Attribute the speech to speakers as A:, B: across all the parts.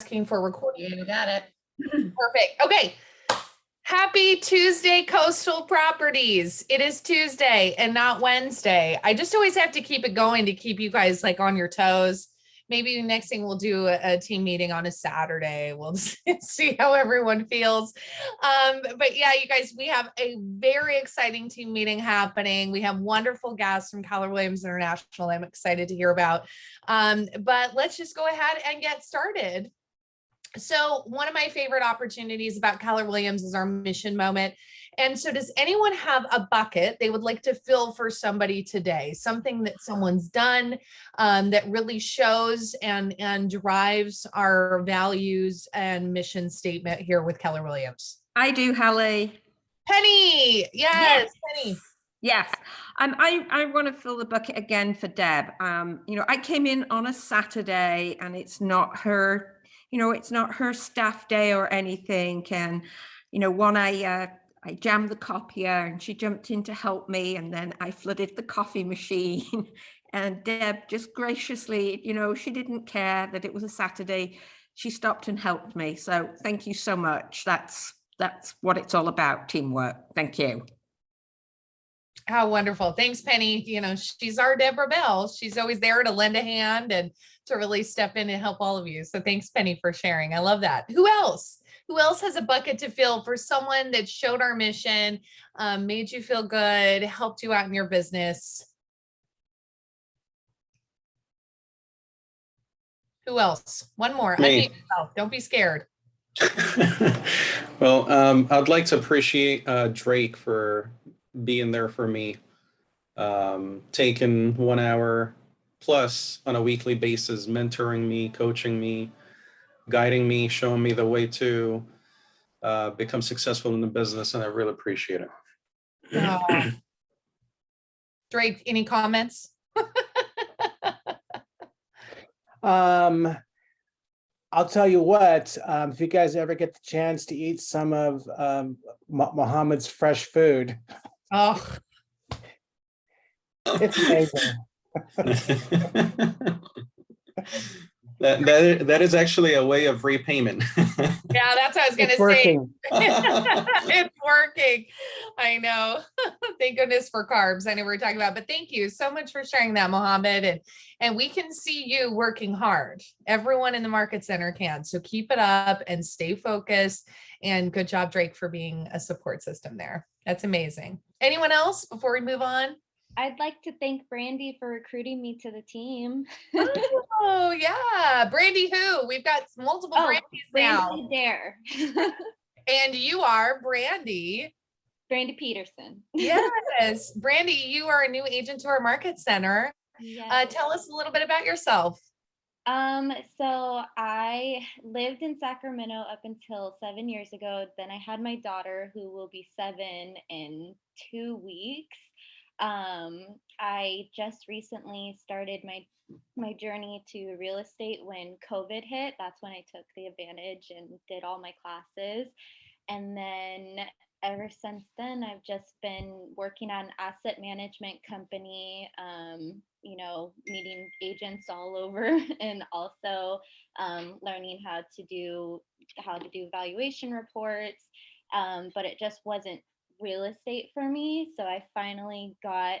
A: asking for recording. You got it. Perfect. Okay. Happy Tuesday, Coastal Properties. It is Tuesday and not Wednesday. I just always have to keep it going to keep you guys like on your toes. Maybe next thing we'll do a team meeting on a Saturday. We'll see how everyone feels. But yeah, you guys, we have a very exciting team meeting happening. We have wonderful guests from Keller Williams International I'm excited to hear about. But let's just go ahead and get started. So one of my favorite opportunities about Keller Williams is our mission moment. And so does anyone have a bucket they would like to fill for somebody today? Something that someone's done that really shows and drives our values and mission statement here with Keller Williams?
B: I do, Halley.
A: Penny, yes. Penny.
B: Yes, I want to fill the bucket again for Deb. I came in on a Saturday and it's not her, it's not her staff day or anything. And, I jammed the copier and she jumped in to help me. And then I flooded the coffee machine and Deb just graciously, she didn't care that it was a Saturday. She stopped and helped me. So thank you so much. That's what it's all about, teamwork. Thank you.
A: How wonderful. Thanks, Penny. She's our Deborah Bell. She's always there to lend a hand and to really step in and help all of you. So thanks, Penny, for sharing. I love that. Who else? Who else has a bucket to fill for someone that showed our mission, made you feel good, helped you out in your business? Who else? One more.
C: Me.
A: Don't be scared.
C: Well, I'd like to appreciate Drake for being there for me, taking 1 hour plus on a weekly basis, mentoring me, coaching me, guiding me, showing me the way to become successful in the business, and I really appreciate it.
A: Drake, any comments?
D: I'll tell you what, if you guys ever get the chance to eat some of Mohammed's fresh food, it's amazing.
C: That is actually a way of repayment.
A: Yeah, that's what I was going to say.
D: Working.
A: It's working. I know. Thank goodness for carbs. I know we were talking about, but thank you so much for sharing that, Mohammed. And we can see you working hard. Everyone in the Market Center can. So keep it up and stay focused. And good job, Drake, for being a support system there. That's amazing. Anyone else before we move on?
E: I'd like to thank Brandy for recruiting me to the team.
A: Oh, yeah. Brandy who? We've got multiple Brandys now.
E: Brandy Dare.
A: And you are Brandy.
E: Brandy Peterson.
A: Yes. Brandy, you are a new agent to our Market Center.
E: Yes.
A: Tell us a little bit about yourself.
E: So I lived in Sacramento up until 7 years ago. Then I had my daughter, who will be 7 in 2 weeks. I just recently started my journey to real estate when COVID hit. That's when I took the advantage and did all my classes. And then ever since then, I've just been working on an asset management company, meeting agents all over and also learning how to do valuation reports. But it just wasn't real estate for me. So I finally got,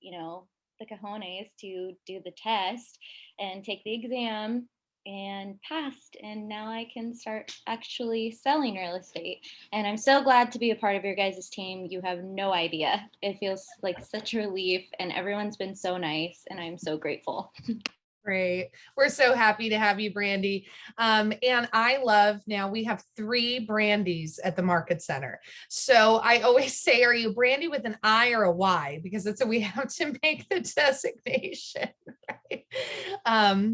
E: the cojones to do the test and take the exam and passed. And now I can start actually selling real estate. And I'm so glad to be a part of your guys' team. You have no idea. It feels like such a relief and everyone's been so nice and I'm so grateful.
A: Great. We're so happy to have you, Brandy. And I love, now we have 3 Brandys at the Market Center. So I always say, are you Brandy with an I or a Y? Because that's what we have to make the designation. Right?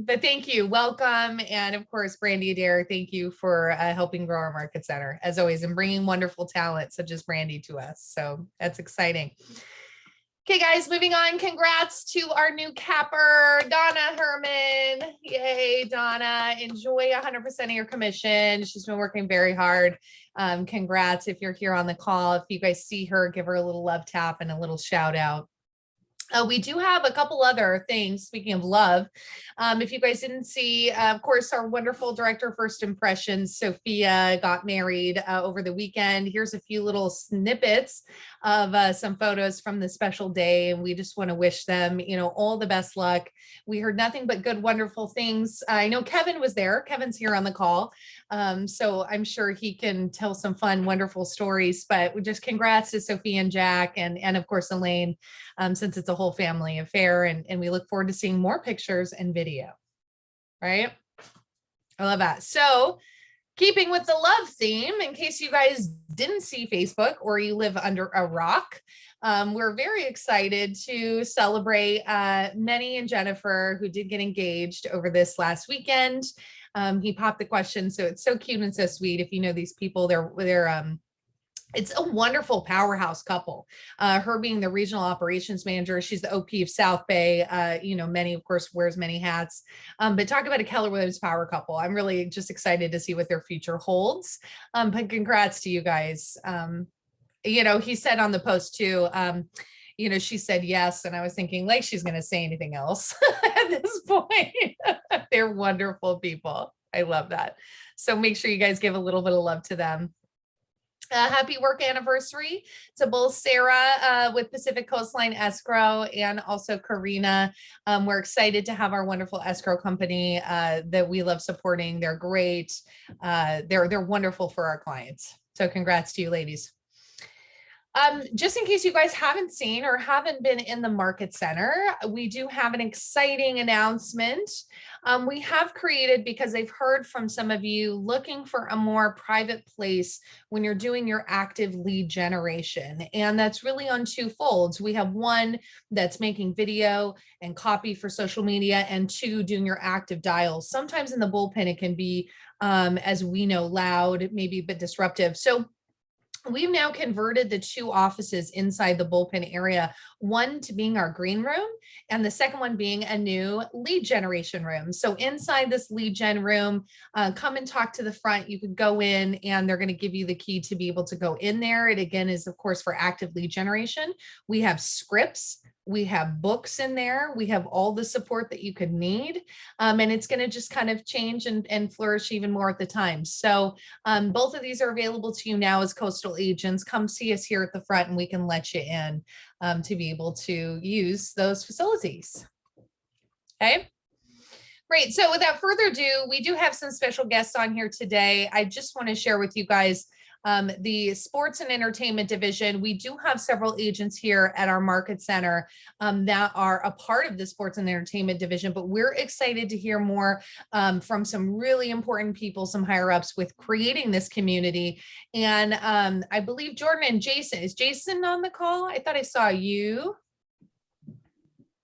A: But thank you. Welcome. And of course, Brandy Adair, thank you for helping grow our Market Center as always and bringing wonderful talent such as Brandy to us. So that's exciting. Okay, guys, moving on. Congrats to our new capper, Donna Herman. Yay, Donna. Enjoy 100% of your commission. She's been working very hard. Congrats if you're here on the call. If you guys see her, give her a little love tap and a little shout out. We do have a couple other things, speaking of love. If you guys didn't see, of course, our wonderful director of First Impressions, Sophia, got married over the weekend. Here's a few little snippets of some photos from the special day. And we just want to wish them, all the best luck. We heard nothing but good, wonderful things. I know Kevin was there. Kevin's here on the call. So I'm sure he can tell some fun, wonderful stories, but we just congrats to Sophia and Jack and of course, Elaine, since it's a whole family affair, and we look forward to seeing more pictures and video, right? I love that. So keeping with the love theme, in case you guys didn't see Facebook or you live under a rock, we're very excited to celebrate Manny and Jennifer, who did get engaged over this last weekend. He popped the question, so it's so cute and so sweet. If you know these people, they're it's a wonderful powerhouse couple. Her being the regional operations manager, she's the OP of South Bay. Manny, of course, wears many hats. But talk about a Keller Williams power couple. I'm really just excited to see what their future holds. But congrats to you guys. He said on the post too, she said yes. And I was thinking like she's going to say anything else at this point. They're wonderful people. I love that. So make sure you guys give a little bit of love to them. Happy work anniversary to both Sarah with Pacific Coastline Escrow and also Karina. We're excited to have our wonderful escrow company that we love supporting. They're great. They're wonderful for our clients. So congrats to you ladies. Just in case you guys haven't seen or haven't been in the market center, we do have an exciting announcement. We have created, because I've heard from some of you looking for a more private place when you're doing your active lead generation. And that's really on two folds. We have one that's making video and copy for social media, and two, doing your active dials. Sometimes in the bullpen, it can be, as we know, loud, maybe a bit disruptive. So we've now converted the two offices inside the bullpen area, one to being our green room and the second one being a new lead generation room. So inside this lead gen room, come and talk to the front. You could go in and they're going to give you the key to be able to go in there. It again is, of course, for active lead generation. We have scripts. We have books in there. We have all the support that you could need. And it's going to just kind of change and flourish even more at the time. So both of these are available to you now as coastal agents. Come see us here at the front and we can let you in to be able to use those facilities. Okay. Great. So without further ado, we do have some special guests on here today. I just want to share with you guys the sports and entertainment division. We do have several agents here at our market center that are a part of the sports and entertainment division, but we're excited to hear more from some really important people, some higher ups with creating this community. And I believe Jordan and Jason, is Jason on the call? I thought I saw you.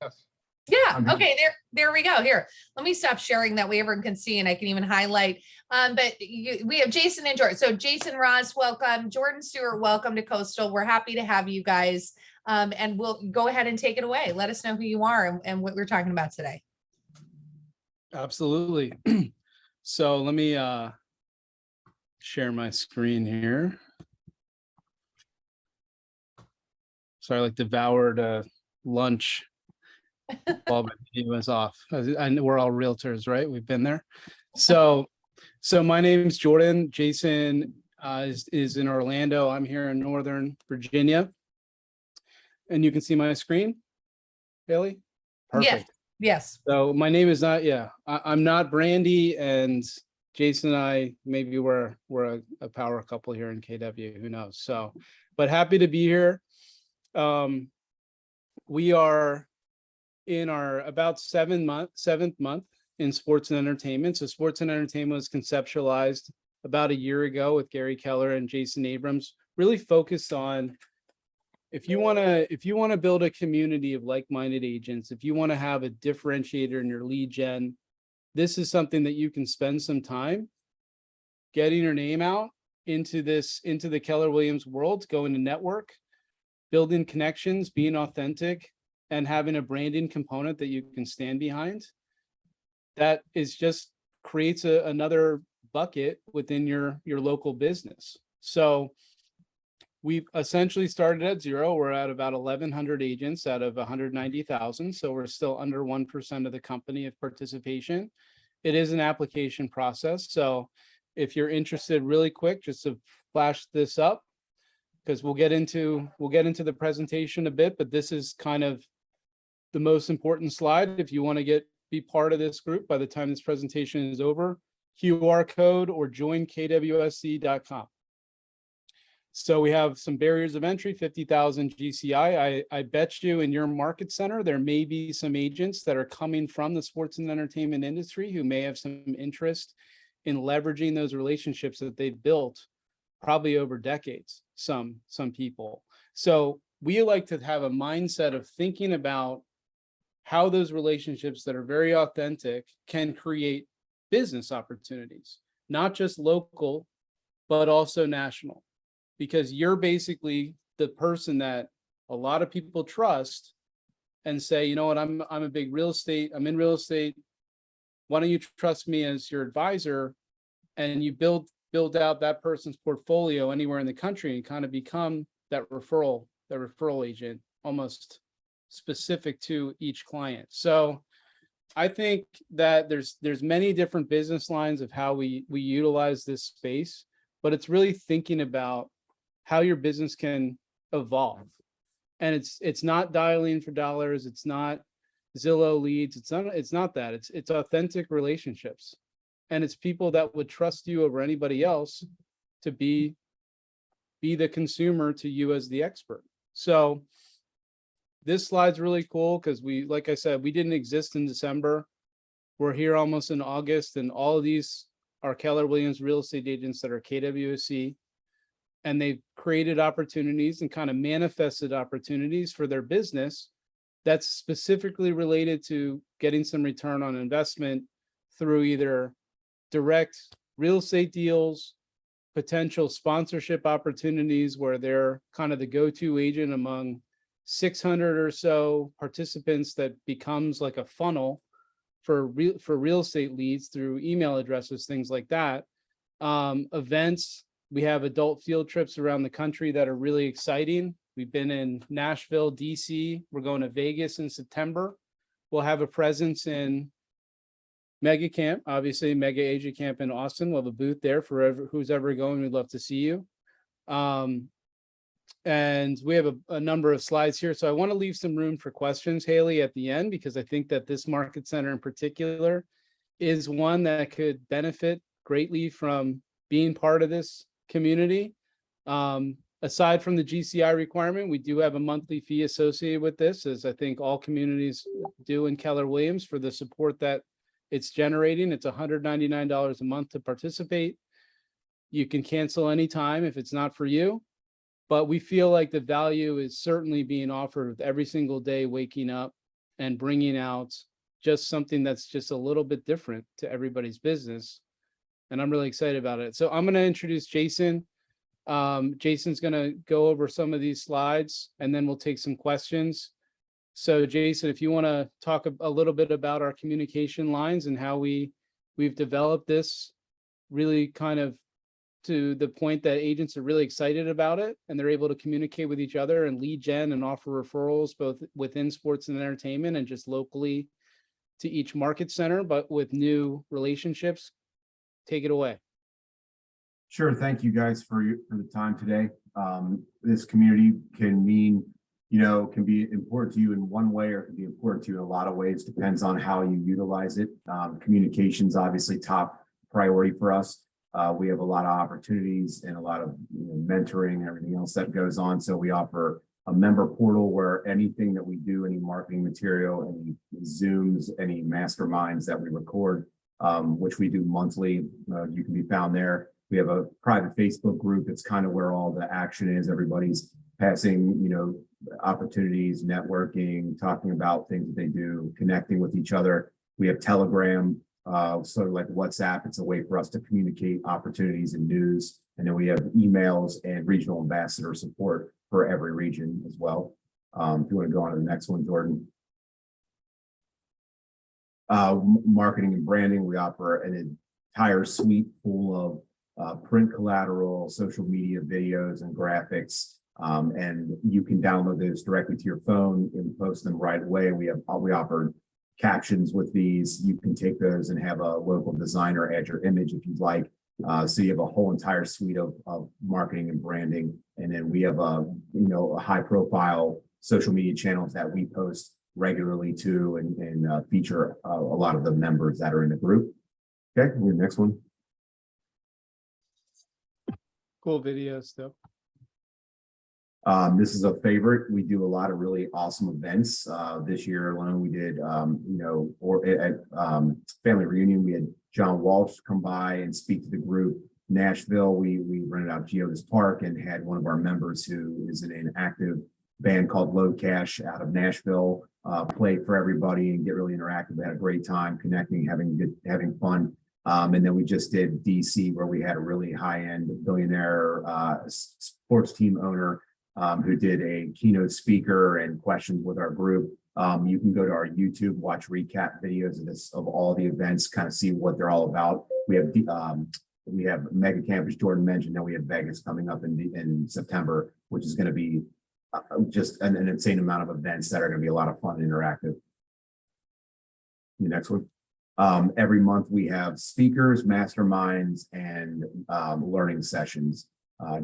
F: Yes.
A: Yeah. Okay. There we go. Here, let me stop sharing that way everyone can see, and I can even highlight. But we have Jason and Jordan. So Jason Ross, welcome. Jordan Stuart, welcome to Coastal. We're happy to have you guys. And we'll go ahead and take it away. Let us know who you are and what we're talking about today.
F: Absolutely. So let me share my screen here. So I devoured lunch while my video was off. I know we're all realtors, right? We've been there. So my name's Jordan. Jason is in Orlando. I'm here in Northern Virginia. And you can see my screen, Haley? Perfect.
A: Yes.
F: So my name is not, I'm not Brandy, and Jason and I, maybe we're a power couple here in KW, who knows? So, but happy to be here. We are in our about seventh month in sports and entertainment. So sports and entertainment was conceptualized about a year ago with Gary Keller and Jason Abrams, really focused on if you want to build a community of like-minded agents, if you want to have a differentiator in your lead gen, this is something that you can spend some time getting your name out into the Keller Williams world, going to network, building connections, being authentic, and having a branding component that you can stand behind. That is just creates another bucket within your local business. So we've essentially started at zero. We're at about 1,100 agents out of 190,000. So we're still under 1% of the company of participation. It is an application process. So if you're interested, really quick, just to flash this up, because we'll get into the presentation a bit, but this is kind of the most important slide. If you want to be part of this group by the time this presentation is over, QR code or join kwsc.com. So we have some barriers of entry, 50,000 GCI. I bet you in your market center, there may be some agents that are coming from the sports and entertainment industry who may have some interest in leveraging those relationships that they've built probably over decades, some people. So we like to have a mindset of thinking about how those relationships that are very authentic can create business opportunities, not just local, but also national. Because you're basically the person that a lot of people trust and say, you know what, I'm in real estate. Why don't you trust me as your advisor? And you build out that person's portfolio anywhere in the country and kind of become that referral agent, almost specific to each client. So I think that there's many different business lines of how we utilize this space, but it's really thinking about how your business can evolve. And it's not dialing for dollars. It's not Zillow leads. It's not that. It's authentic relationships. And it's people that would trust you over anybody else to be the consumer to you as the expert. So this slide's really cool because like I said, we didn't exist in December. We're here almost in August, and all of these are Keller Williams real estate agents that are KWC. And they've created opportunities and kind of manifested opportunities for their business that's specifically related to getting some return on investment through either direct real estate deals, potential sponsorship opportunities where they're kind of the go-to agent among 600 or so participants that becomes like a funnel for real estate leads through email addresses, things like that. Events. We have adult field trips around the country that are really exciting. We've been in Nashville, DC. We're going to Vegas in September. We'll have a presence in Mega Camp, obviously Mega Agent Camp in Austin. We'll have a booth there for who's ever going. We'd love to see you. And we have a number of slides here. So I want to leave some room for questions, Haley, at the end, because I think that this market center in particular is one that could benefit greatly from being part of this community. Aside from the GCI requirement, we do have a monthly fee associated with this, as I think all communities do in Keller Williams, for the support that it's generating. It's $199 a month to participate. You can cancel anytime if it's not for you, but we feel like the value is certainly being offered with every single day waking up and bringing out just something that's just a little bit different to everybody's business. And I'm really excited about it. So I'm going to introduce Jason. Jason's going to go over some of these slides and then we'll take some questions. So Jason, if you want to talk a little bit about our communication lines and how we've developed this really kind of to the point that agents are really excited about it and they're able to communicate with each other and lead gen and offer referrals both within sports and entertainment and just locally to each market center, but with new relationships. Take it away.
G: Sure. Thank you guys for the time today. This community can mean, can be important to you in one way or can be important to you in a lot of ways. Depends on how you utilize it. Communication's obviously top priority for us. We have a lot of opportunities and a lot of mentoring and everything else that goes on. So we offer a member portal where anything that we do, any marketing material, any Zooms, any masterminds that we record, which we do monthly, you can be found there. We have a private Facebook group. It's kind of where all the action is. Everybody's passing, opportunities, networking, talking about things that they do, connecting with each other. We have Telegram, sort of like WhatsApp. It's a way for us to communicate opportunities and news. And then we have emails and regional ambassador support for every region as well. If you want to go on to the next one, Jordan. Marketing and branding, we offer an entire suite full of print collateral, social media videos and graphics. And you can download those directly to your phone and post them right away. We offer captions with these. You can take those and have a local designer add your image if you'd like. So you have a whole entire suite of marketing and branding. And then we have a high profile social media channels that we post regularly to and feature a lot of the members that are in the group. Okay, the next one.
F: Cool video stuff.
G: This is a favorite. We do a lot of really awesome events. This year alone, we did, at family reunion, we had John Walsh come by and speak to the group. Nashville, we rented out Geodis Park and had one of our members who is in an active band called Low Cash out of Nashville play for everybody and get really interactive. We had a great time connecting, having fun. And then we just did DC, where we had a really high-end billionaire sports team owner who did a keynote speaker and questions with our group. You can go to our YouTube, watch recap videos of all the events, kind of see what they're all about. We have Mega Camp, as Jordan mentioned. Then we have Vegas coming up in September, which is going to be just an insane amount of events that are going to be a lot of fun and interactive. The next one. Every month we have speakers, masterminds, and learning sessions.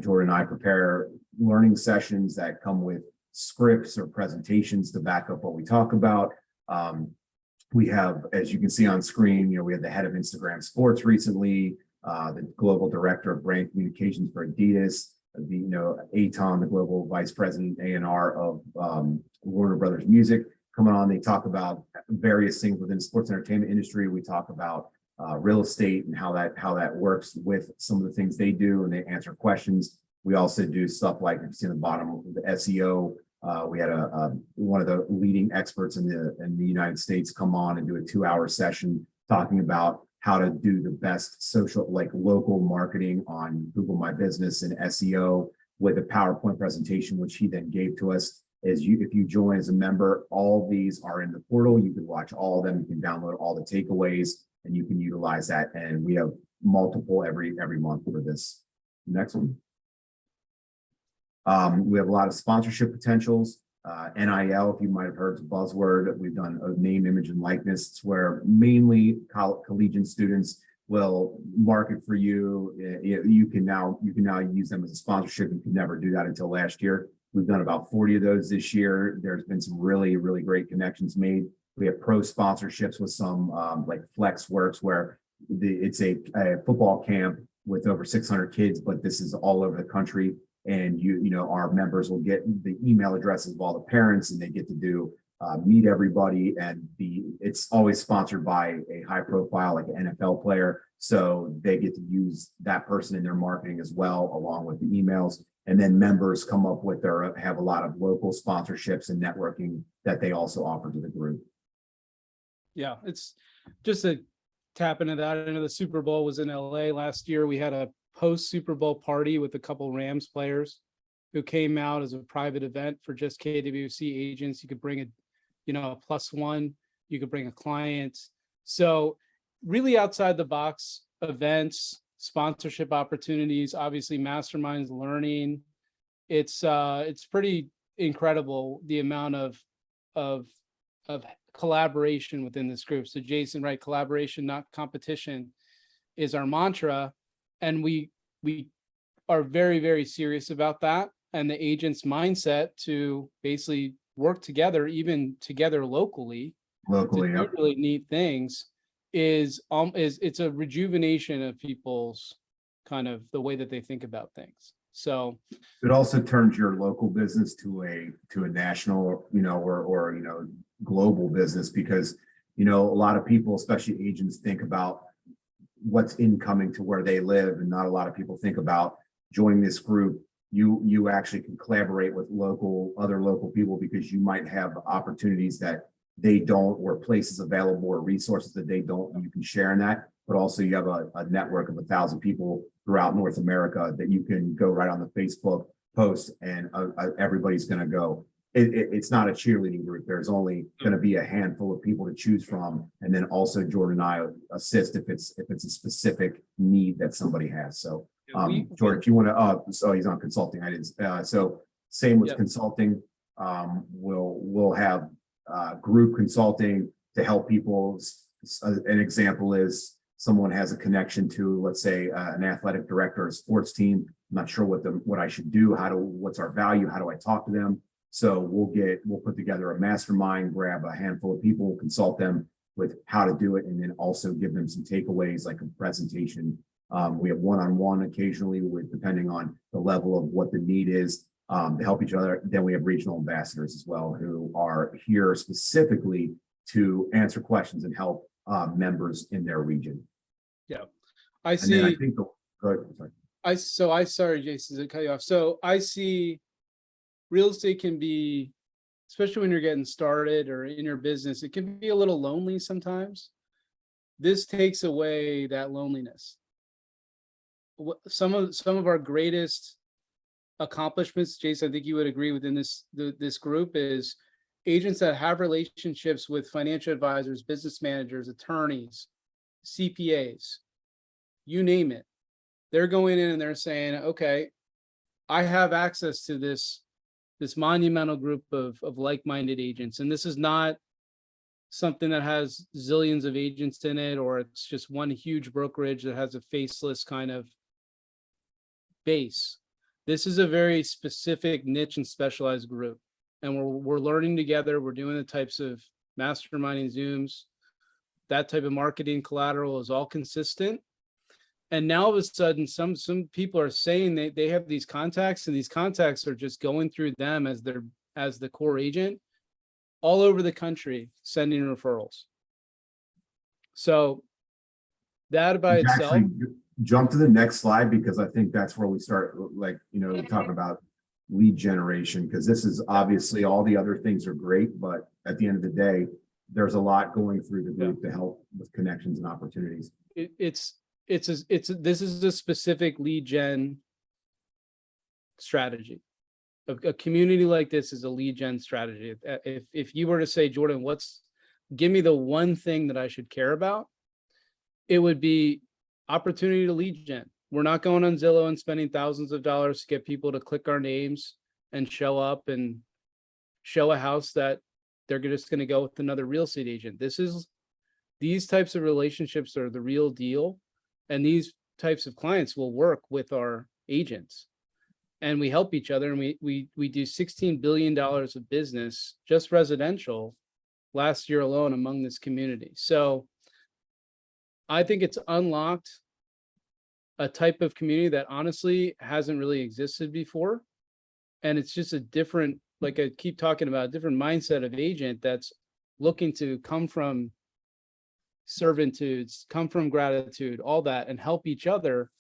G: Jordan and I prepare learning sessions that come with scripts or presentations to back up what we talk about. We have, as you can see on screen, we have the head of Instagram Sports recently, the global director of brand communications for Adidas, Aton, the global vice president A&R of Warner Brothers Music, coming on. They talk about various things within the sports entertainment industry. We talk about real estate and how that works with some of the things they do, and they answer questions. We also do stuff like, you see on the bottom of the SEO. We had one of the leading experts in the United States come on and do a 2-hour session talking about how to do the best social, like local marketing on Google My Business and SEO with a PowerPoint presentation, which he then gave to us. If you join as a member, all these are in the portal. You can watch all of them. You can download all the takeaways, and you can utilize that. And we have multiple every month for this. Next one. We have a lot of sponsorship potentials. NIL, if you might have heard, it's a buzzword. We've done a name, image, and likeness. It's where mainly collegiate students will market for you. You can now use them as a sponsorship. You could never do that until last year. We've done about 40 of those this year. There's been some really, really great connections made. We have pro sponsorships with some like FlexWorks, where it's a football camp with over 600 kids, but this is all over the country. And our members will get the email addresses of all the parents, and they get to meet everybody. And it's always sponsored by a high profile, like an NFL player. So they get to use that person in their marketing as well, along with the emails. And then members come up with have a lot of local sponsorships and networking that they also offer to the group.
F: Yeah, it's just a tap into that. I know the Super Bowl was in LA last year. We had a post Super Bowl party with a couple Rams players who came out as a private event for just KWC agents. You could bring a +1, you could bring a client. So really outside the box events, sponsorship opportunities, obviously masterminds, learning. It's pretty incredible the amount of collaboration within this group. So Jason, right, collaboration, not competition, is our mantra. And we are very, very serious about that. And the agent's mindset to basically work together, even together locally to do
G: Yep.
F: really neat things is it's a rejuvenation of people's kind of the way that they think about things. So
G: it also turns your local business to a national, or global business, because a lot of people, especially agents, think about what's incoming to where they live, and not a lot of people think about joining this group. You actually can collaborate with other local people, because you might have opportunities that they don't, or places available, or resources that they don't, and you can share in that. But also you have a network of 1,000 people throughout North America that you can go right on the Facebook post, and everybody's going to go. it's not a cheerleading group. There's only going to be a handful of people to choose from, and then also Jordan and I assist if it's a specific need that somebody has. So, Jordan, if you want to, so he's on consulting. I didn't. So same with consulting. We'll have group consulting to help people. An example is someone has a connection to, let's say, an athletic director or a sports team. I'm not sure what I should do. What's our value? How do I talk to them? So we'll put together a mastermind, grab a handful of people, consult them with how to do it, and then also give them some takeaways like a presentation. We have one-on-one occasionally depending on the level of what the need is, to help each other. Then we have regional ambassadors as well, who are here specifically to answer questions and help members in their region.
F: Yeah, I see.
G: And then I think
F: sorry, Jason, to cut you off. So I see real estate can be, especially when you're getting started or in your business, it can be a little lonely sometimes. This takes away that loneliness. Some of our greatest accomplishments, Jason, I think you would agree within this group, is agents that have relationships with financial advisors, business managers, attorneys, CPAs, you name it. They're going in and they're saying, okay, I have access to this monumental group of like-minded agents. And this is not something that has zillions of agents in it, or it's just one huge brokerage that has a faceless kind of base. This is a very specific niche and specialized group. And we're learning together. We're doing the types of masterminding Zooms. That type of marketing collateral is all consistent. And now all of a sudden, some people are saying they have these contacts, and these contacts are just going through them as the core agent all over the country, sending referrals. So that by itself.
G: Jump to the next slide, because I think that's where we start, talking about lead generation, because this is obviously, all the other things are great, but at the end of the day, there's a lot going through the group to help with connections and opportunities.
F: This is a specific lead gen strategy. A community like this is a lead gen strategy. If you were to say, Jordan, give me the one thing that I should care about, it would be opportunity to lead gen. We're not going on Zillow and spending thousands of dollars to get people to click our names and show up and show a house that they're just going to go with another real estate agent. These types of relationships are the real deal. And these types of clients will work with our agents, and we help each other. And we do $16 billion of business, just residential, last year alone among this community. So I think it's unlocked a type of community that honestly hasn't really existed before. And it's just a different, like I keep talking about, a different mindset of agent that's looking to come from servitudes, come from gratitude, all that, and help each other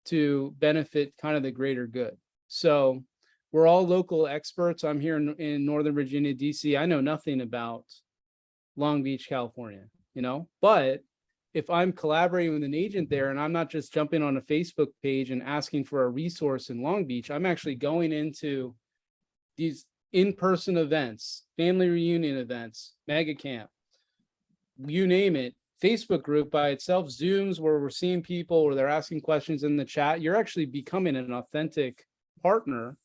F: to benefit kind of the greater good. So we're all local experts. I'm here in Northern Virginia, DC. I know nothing about Long Beach, California, but if I'm collaborating with an agent there, and I'm not just jumping on a Facebook page and asking for a resource in Long Beach, I'm actually going into these in-person events, family reunion events, mega camp, you name it, Facebook group by itself, Zooms where we're seeing people where they're asking questions in the chat. You're actually becoming an authentic partner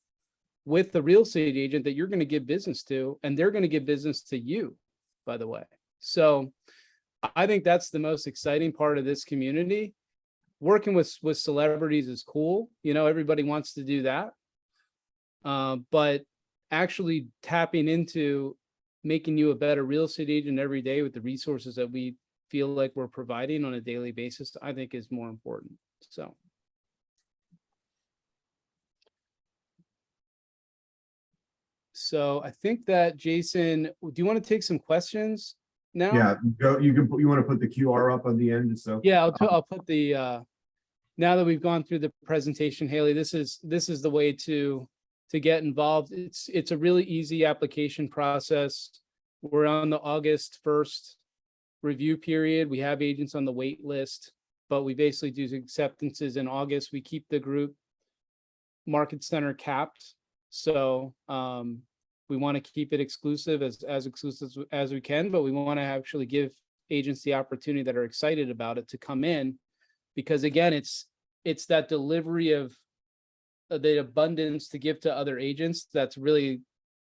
F: with the real estate agent that you're going to give business to, and they're going to give business to you, by the way. So I think that's the most exciting part of this community. Working with celebrities is cool. Everybody wants to do that. But actually tapping into making you a better real estate agent every day with the resources that we feel like we're providing on a daily basis, I think is more important. So I think that, Jason, do you want to take some questions now?
G: Yeah, you want to put the QR up on the end, so
F: yeah, I'll put the now that we've gone through the presentation, Haley, this is the way to get involved. It's a really easy application process. We're on the August 1st review period. We have agents on the wait list, but we basically do acceptances in August. We keep the group market center capped. So We want to keep it exclusive as exclusive as we can, but we want to actually give agents the opportunity that are excited about it to come in, because again, it's that delivery of the abundance to give to other agents. That's really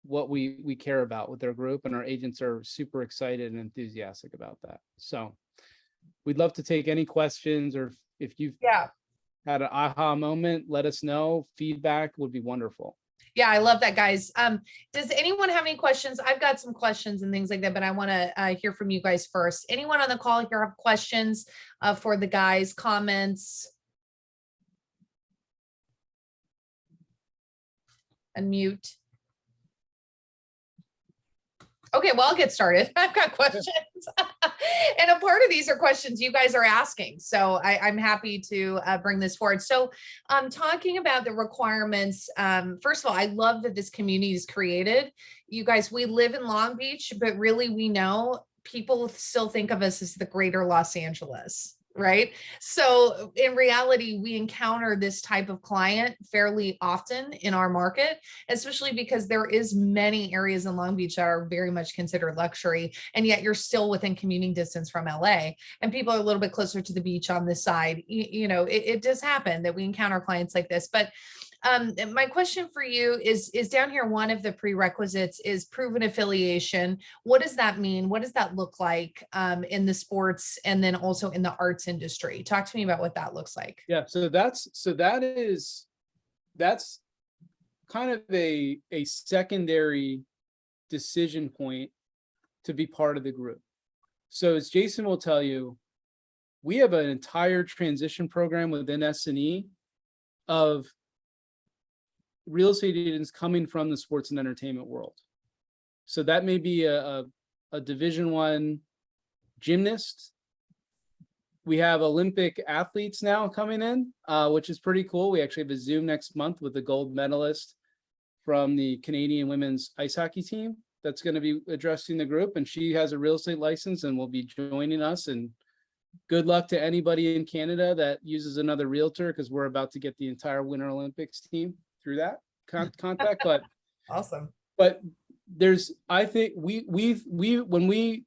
F: what we care about with their group, and our agents are super excited and enthusiastic about that. So we'd love to take any questions, or if you've had an aha moment, let us know. Feedback would be wonderful.
A: Yeah, I love that, guys. Does anyone have any questions? I've got some questions and things like that, but I want to hear from you guys first. Anyone on the call here have questions for the guys, comments? Unmute. Okay, well, I'll get started. I've got questions. And a part of these are questions you guys are asking. So I'm happy to bring this forward. So talking about the requirements, first of all, I love that this community is created. You guys, we live in Long Beach, but really we know people still think of us as the greater Los Angeles. Right. So in reality, we encounter this type of client fairly often in our market, especially because there is many areas in Long Beach that are very much considered luxury. And yet you're still within commuting distance from LA, and people are a little bit closer to the beach on this side. You know, it does happen that we encounter clients like this. But my question for you is down here. One of the prerequisites is proven affiliation. What does that mean? What does that look like in the sports and then also in the arts industry? Talk to me about what that looks like.
F: Yeah, that's kind of a secondary decision point to be part of the group. So as Jason will tell you, we have an entire transition program within S&E of real estate agents coming from the sports and entertainment world. So that may be a Division I gymnast. We have Olympic athletes now coming in, which is pretty cool. We actually have a Zoom next month with the gold medalist from the Canadian women's ice hockey team that's going to be addressing the group, and she has a real estate license and will be joining us. And good luck to anybody in Canada that uses another realtor, because we're about to get the entire Winter Olympics team through that contact. But
A: awesome.
F: But there's, I think we when we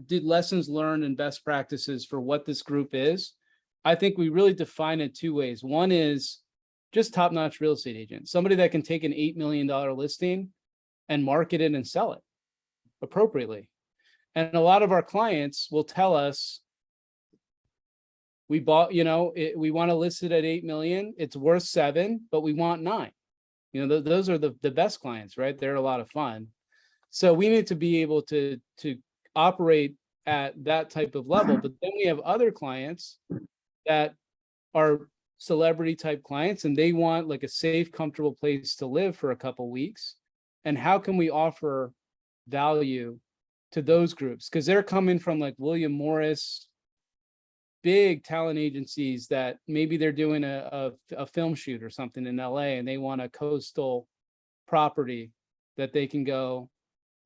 F: did lessons learned and best practices for what this group is, I think we really define it two ways. One is just top-notch real estate agent, somebody that can take an $8 million listing and market it and sell it appropriately. And a lot of our clients will tell us, we bought, we want to list it at 8 million. It's worth 7, but we want 9. Those are the best clients, right? They're a lot of fun. So we need to be able to operate at that type of level. But then we have other clients that are celebrity type clients, and they want like a safe, comfortable place to live for a couple weeks. And how can we offer value to those groups? Because they're coming from like William Morris, big talent agencies that maybe they're doing a film shoot or something in LA, and they want a coastal property that they can go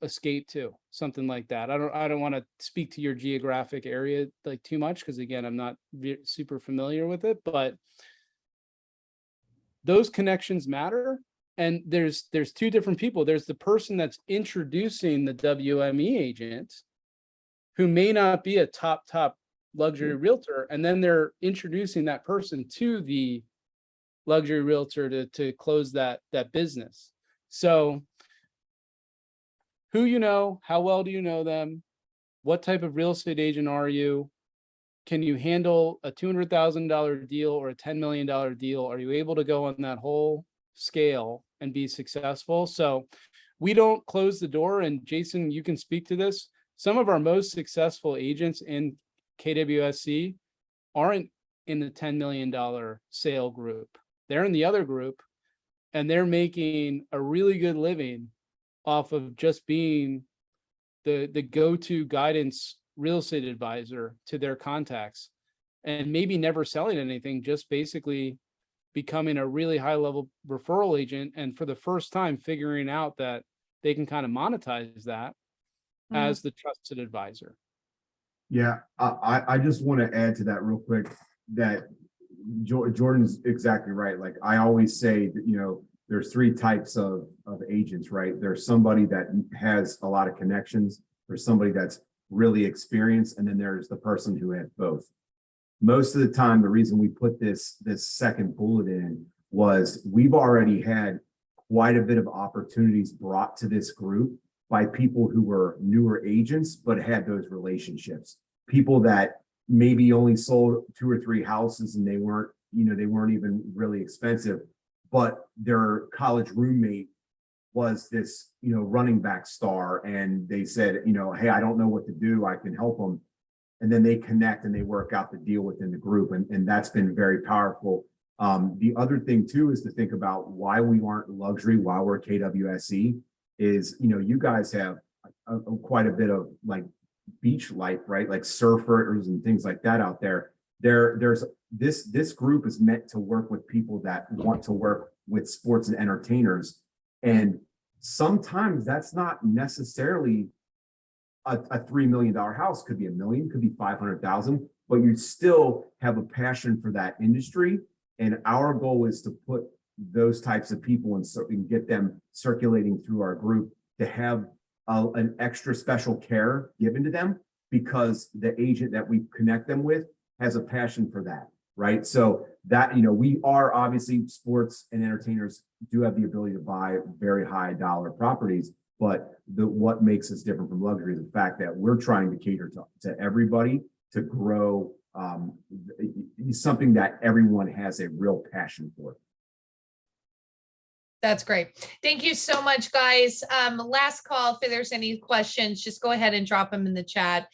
F: escape to, something like that. I don't want to speak to your geographic area like too much, because again, I'm not super familiar with it, but those connections matter. And there's two different people. There's the person that's introducing the WME agent, who may not be a top luxury realtor, and then they're introducing that person to the luxury realtor to close that business. So who how well do you know them? What type of real estate agent are you? Can you handle a $200,000 deal or a $10 million deal? Are you able to go on that whole scale and be successful? So we don't close the door. And Jason, you can speak to this. Some of our most successful agents in KWSC aren't in the $10 million sale group. They're in the other group, and they're making a really good living off of just being the go-to guidance real estate advisor to their contacts, and maybe never selling anything, just basically becoming a really high level referral agent. And for the first time, figuring out that they can kind of monetize that as the trusted advisor.
G: Yeah, I just want to add to that real quick that Jordan's exactly right. Like I always say that, there's three types of agents, right? There's somebody that has a lot of connections. There's somebody that's really experienced, and then there's the person who has both. Most of the time, the reason we put this second bullet in was we've already had quite a bit of opportunities brought to this group by people who were newer agents, but had those relationships. People that maybe only sold 2 or 3 houses and they weren't even really expensive, but their college roommate was this, running back star. And they said, hey, I don't know what to do. I can help them. And then they connect and they work out the deal within the group. And that's been very powerful. The other thing too, is to think about why we aren't luxury, why we're KWSE is, you guys have quite a bit of like beach life, right? Like surfers and things like that out there. There's this group is meant to work with people that want to work with sports and entertainers. And sometimes that's not necessarily a $3 million house. Could be $1 million, could be 500,000, but you still have a passion for that industry. And our goal is to put those types of people and get them circulating through our group to have an extra special care given to them because the agent that we connect them with has a passion for that, right? So that, we are obviously sports and entertainers do have the ability to buy very high dollar properties, but what makes us different from luxury is the fact that we're trying to cater to everybody to grow something that everyone has a real passion for.
A: That's great. Thank you so much, guys. Last call, if there's any questions, just go ahead and drop them in the chat.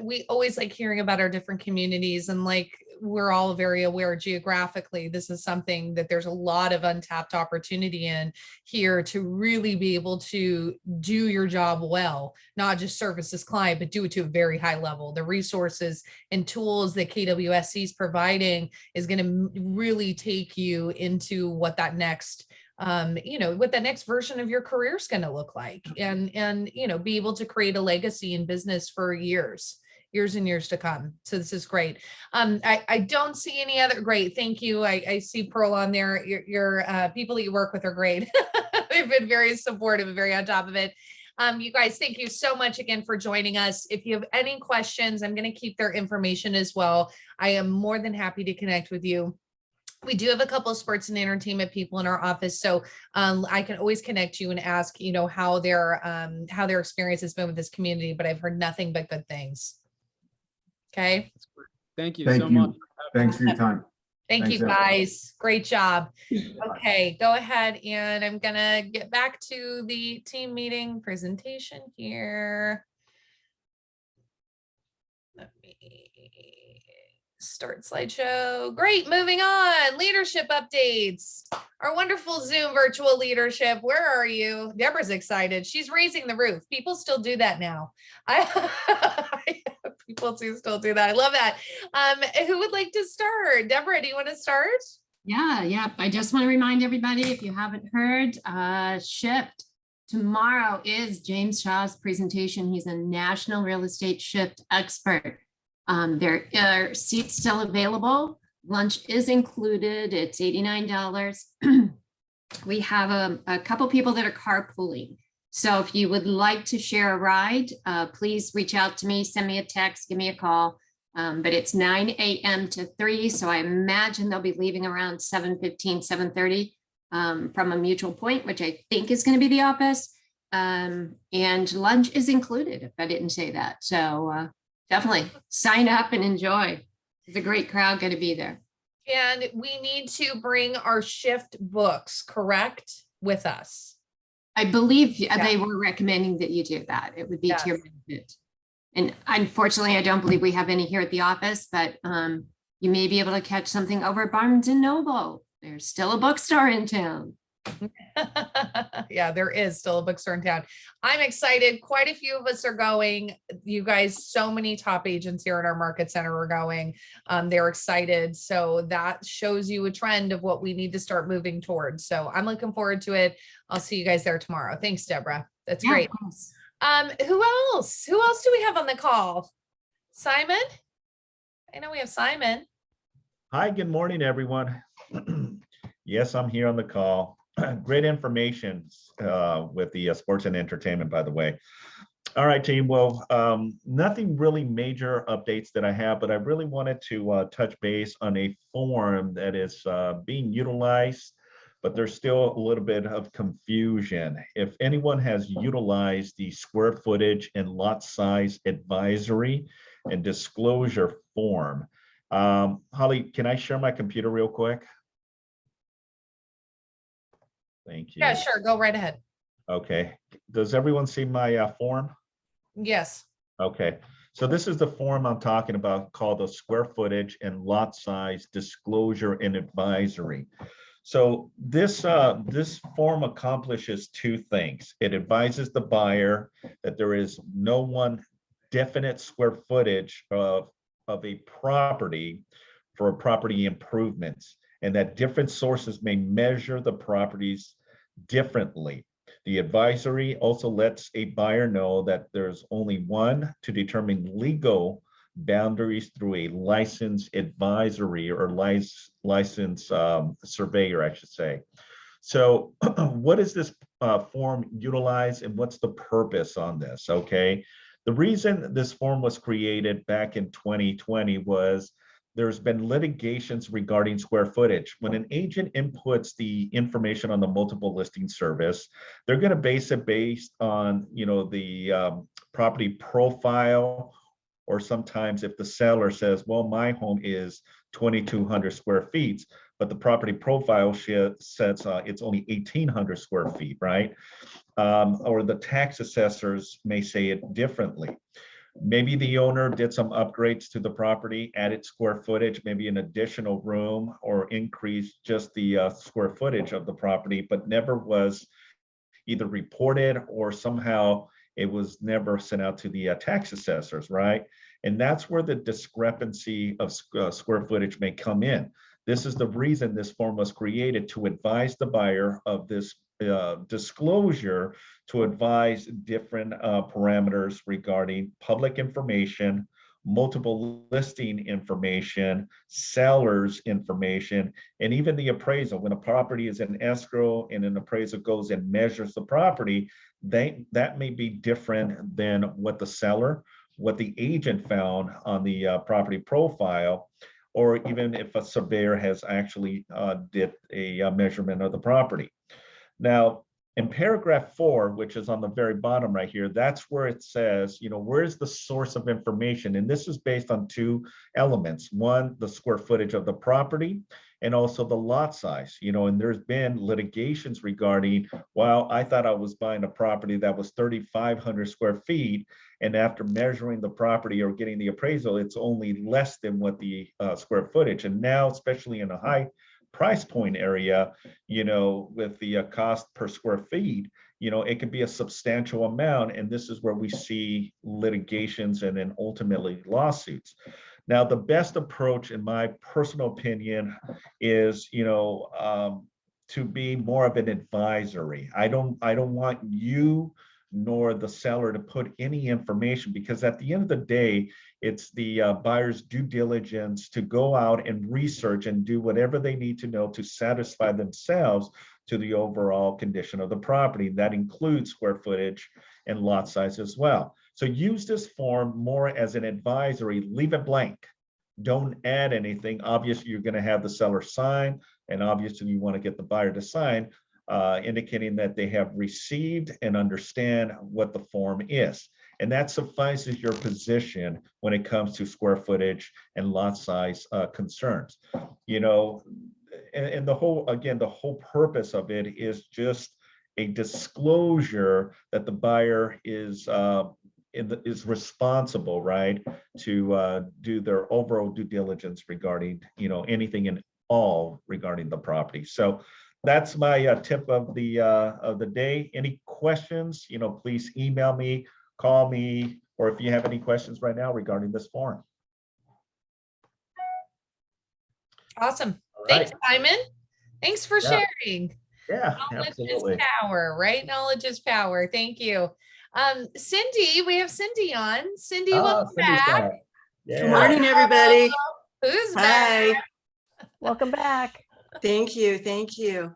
A: We always like hearing about our different communities, and like we're all very aware geographically, this is something that there's a lot of untapped opportunity in here to really be able to do your job well, not just service this client, but do it to a very high level. The resources and tools that KWSC is providing is going to really take you into what that next what the next version of your career is going to look like, and be able to create a legacy in business for years and years to come. So this is great. I don't see any other great. Thank you. I see Pearl on there. Your people that you work with are great. They've been very supportive and very on top of it. You guys, thank you so much again for joining us. If you have any questions, I'm going to keep their information as well. I am more than happy to connect with you. We do have a couple of sports and entertainment people in our office, so I can always connect you and ask, how their experience has been with this community. But I've heard nothing but good things. Okay.
F: Thank you so much.
G: Thanks for your time.
A: Thank you, guys. Great job. Okay, go ahead, and I'm gonna get back to the team meeting presentation here. Let me start slideshow. Great, moving on. Leadership updates. Our wonderful Zoom virtual leadership. Where are you? Deborah's excited. She's raising the roof. People still do that now. People do still do that. I love that. Who would like to start? Deborah, do you want to start?
H: Yeah. I just want to remind everybody, if you haven't heard, Shift. Tomorrow is James Shaw's presentation. He's a national real estate shift expert. There are seats still available. Lunch is included. It's $89. We have a couple people that are carpooling. So if you would like to share a ride, please reach out to me, send me a text, give me a call. But it's 9 a.m. to 3. So I imagine they'll be leaving around 7:15, 7:30 from a mutual point, which I think is going to be the office. And lunch is included, if I didn't say that. So definitely sign up and enjoy. There's a great crowd going to be there.
A: And we need to bring our shift books, correct, with us.
H: I believe they were recommending that you do that. It would be to your benefit. And unfortunately, I don't believe we have any here at the office, but you may be able to catch something over at Barnes and Noble. There's still a bookstore in town.
A: Yeah, there is still a bookstore in town. I'm excited. Quite a few of us are going. You guys, so many top agents here at our market center are going. They're excited. So that shows you a trend of what we need to start moving towards. So I'm looking forward to it. I'll see you guys there tomorrow. Thanks, Deborah. That's great. Who else? Who else do we have on the call? Simon? I know we have Simon.
I: Hi, good morning, everyone. Yes, I'm here on the call. great information with the sports and entertainment, by the way. All right, team. Well, nothing really major updates that I have, but I really wanted to touch base on a form that is being utilized, but there's still a little bit of confusion. If anyone has utilized the square footage and lot size advisory and disclosure form. Holly, can I share my computer real quick? Thank you.
A: Yeah, sure. Go right ahead.
I: Okay. Does everyone see my form?
A: Yes.
I: Okay. So this is the form I'm talking about called the square footage and lot size disclosure and advisory. So this form accomplishes two things. It advises the buyer that there is no one definite square footage of a property for property improvements, and that different sources may measure the properties differently. The advisory also lets a buyer know that there's only one to determine legal boundaries through a licensed advisory or licensed surveyor, I should say. So what is this form utilize and what's the purpose on this? Okay. The reason this form was created back in 2020 was there's been litigations regarding square footage. When an agent inputs the information on the multiple listing service, they're going to base it based on, you know, the property profile, or sometimes if the seller says, well, my home is 2,200 square feet, but the property profile says it's only 1,800 square feet, right? Or the tax assessors may say it differently. Maybe the owner did some upgrades to the property, added square footage, maybe an additional room, or increased just the square footage of the property, but never was either reported or somehow it was never sent out to the tax assessors, right? And that's where the discrepancy of square footage may come in. This is the reason this form was created, to advise the buyer of this disclosure, to advise different parameters regarding public information, multiple listing information, sellers information, and even the appraisal. When a property is in escrow and an appraisal goes and measures the property, that may be different than what the seller, what the agent found on the property profile, or even if a surveyor has actually did a measurement of the property. Now, in paragraph 4, which is on the very bottom right here, that's where it says, you know, where's the source of information? And this is based on two elements. One, the square footage of the property, and also the lot size, you know, and there's been litigations regarding, well, I thought I was buying a property that was 3,500 square feet. And after measuring the property or getting the appraisal, it's only less than what the square footage. And now, especially in a high price point area, you know, with the cost per square feet, you know, it could be a substantial amount. And this is where we see litigations and then ultimately lawsuits. Now, the best approach, in my personal opinion, is, you know, to be more of an advisory. I don't want you nor the seller to put any information, because at the end of the day, it's the buyer's due diligence to go out and research and do whatever they need to know to satisfy themselves to the overall condition of the property. That includes square footage and lot size as well. So use this form more as an advisory, leave it blank. Don't add anything. Obviously, you're going to have the seller sign, and obviously you want to get the buyer to sign, indicating that they have received and understand what the form is. And that suffices your position when it comes to square footage and lot size concerns. You know, and the whole, again, the whole purpose of it is just a disclosure that the buyer is responsible, right, to do their overall due diligence regarding, you know, anything and all regarding the property. So that's my tip of the day. Any questions, you know, please email me, call me, or if you have any questions right now regarding this form.
A: Awesome.
I: Right.
A: Thanks, Simon. Thanks for sharing.
I: Yeah,
A: Knowledge
I: absolutely.
A: is power, right? Knowledge is power. Thank you. Cindy, we have Cindy on. Cindy, welcome
I: Cindy's
A: back.
I: Yeah.
J: Good morning, everybody.
A: Who's
J: Hi.
A: back?
K: Welcome back.
J: Thank you. Thank you.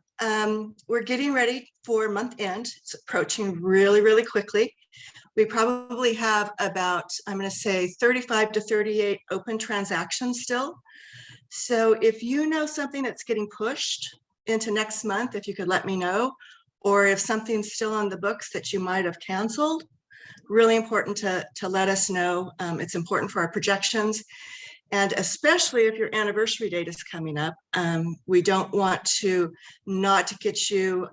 J: we're getting ready for month end. It's approaching really, really quickly. We probably have about, I'm going to say 35 to 38 open transactions still. So if you know something that's getting pushed into next month, if you could let me know, or if something's still on the books that you might have canceled, really important to let us know. It's important for our projections. And especially if your anniversary date is coming up, we don't want to not get you,